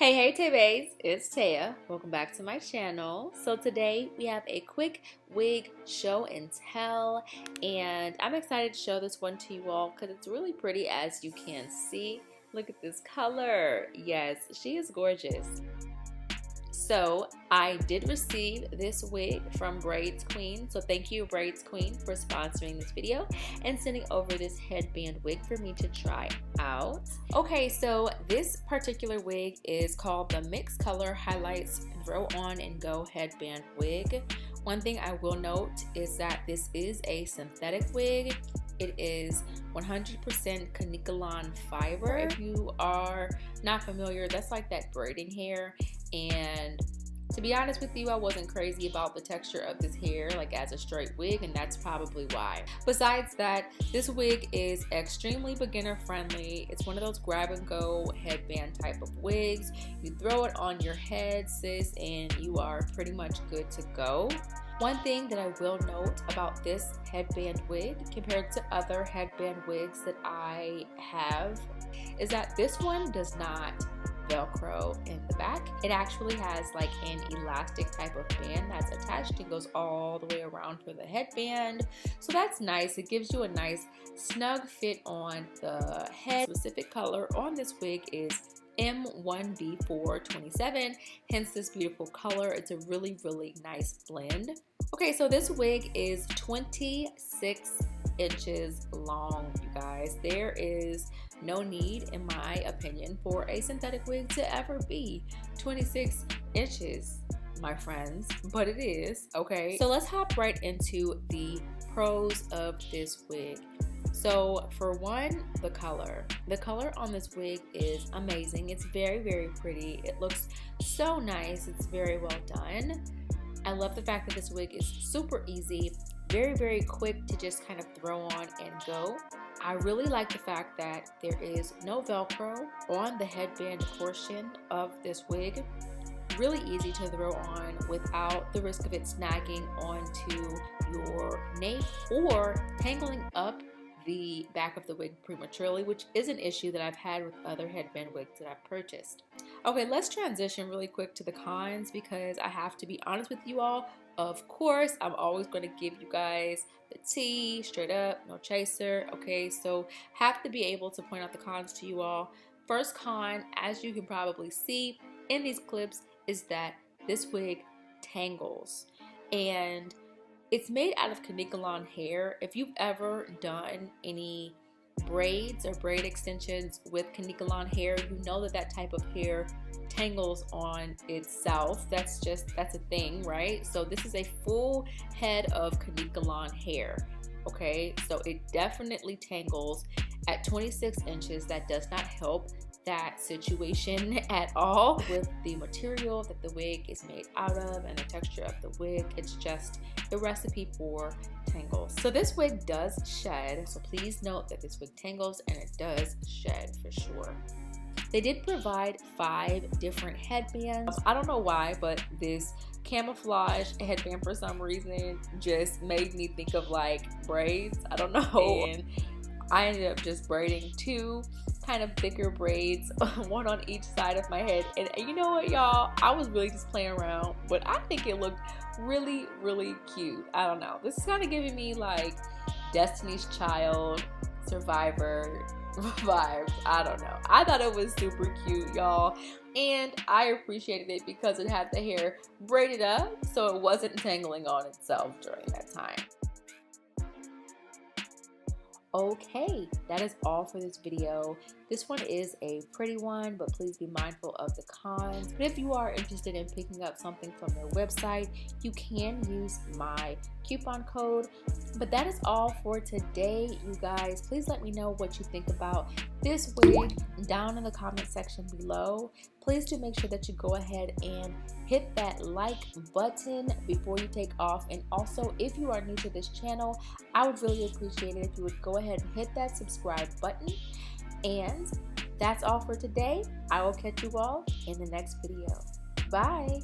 Hey TayBaes, it's Taya. Welcome back to my channel. So today we have a quick wig show and tell, and I'm excited to show this one to you all because it's really pretty, as you can see. Look at this color. Yes, she is gorgeous. So I did receive this wig from Braids Queen. So thank you, Braids Queen, for sponsoring this video and sending over this headband wig for me to try out. Okay, so this particular wig is called the Mixed Color Highlights Throw On and Go Headband Wig. One thing I will note is that this is a synthetic wig. It is 100% Kanekalon fiber. If you are not familiar, that's like that braiding hair. And to be honest with you, I wasn't crazy about the texture of this hair like as a straight wig, and that's probably why. Besides that, this wig is extremely beginner friendly. It's one of those grab and go headband type of wigs. You throw it on your head, sis, and you are pretty much good to go. One thing that I will note about this headband wig compared to other headband wigs that I have is that this one does not Velcro in the back. It actually has like an elastic type of band that's attached and goes all the way around for the headband. So that's nice. It gives you a nice snug fit on the head. The specific color on this wig is M1B427, hence this beautiful color. It's a really nice blend. Okay, so this wig is 26 inches long, you guys. There is no need, in my opinion, for a synthetic wig to ever be 26 inches, my friends, but it is. Okay, so let's hop right into the pros of this wig. So for one, the color on this wig is amazing. It's very pretty. It looks so nice. It's very well done. I love the fact that this wig is super easy, very quick to just kind of throw on and go. I really like the fact that there is no Velcro on the headband portion of this wig. Really easy to throw on without the risk of it snagging onto your nape or tangling up the back of the wig prematurely, which is an issue that I've had with other headband wigs that I've purchased. Okay, let's transition really quick to the cons because I have to be honest with you all. Of course, I'm always going to give you guys the tea, straight up, no chaser. Okay, so have to be able to point out the cons to you all. First con, as you can probably see in these clips, is that this wig tangles, and it's made out of Kanekalon hair. If you've ever done any braids or braid extensions with Kanekalon hair, you know that type of hair tangles on itself. That's a thing, right? So this is a full head of Kanekalon hair. Okay, so it definitely tangles at 26 inches. That does not help that situation at all with the material that the wig is made out of and the texture of the wig. It's just the recipe for tangles. So this wig does shed, so please note that this wig tangles and it does shed for sure. They did provide 5 different headbands. I don't know why, but this camouflage headband for some reason just made me think of like braids. I don't know. And I ended up just braiding 2 kind of thicker braids, one on each side of my head. And you know what, y'all? I was really just playing around, but I think it looked really cute. I don't know. This is kind of giving me like Destiny's Child, Survivor vibes. I don't know. I thought it was super cute, y'all. And I appreciated it because it had the hair braided up so it wasn't tangling on itself during that time. Okay, that is all for this video. This one is a pretty one, but please be mindful of the cons. But if you are interested in picking up something from their website, you can use my coupon code. But that is all for today, you guys. Please let me know what you think about this wig down in the comment section below. Please do make sure that you go ahead and hit that like button before you take off. And also, if you are new to this channel, I would really appreciate it if you would go ahead and hit that subscribe button. And that's all for today. I will catch you all in the next video. Bye.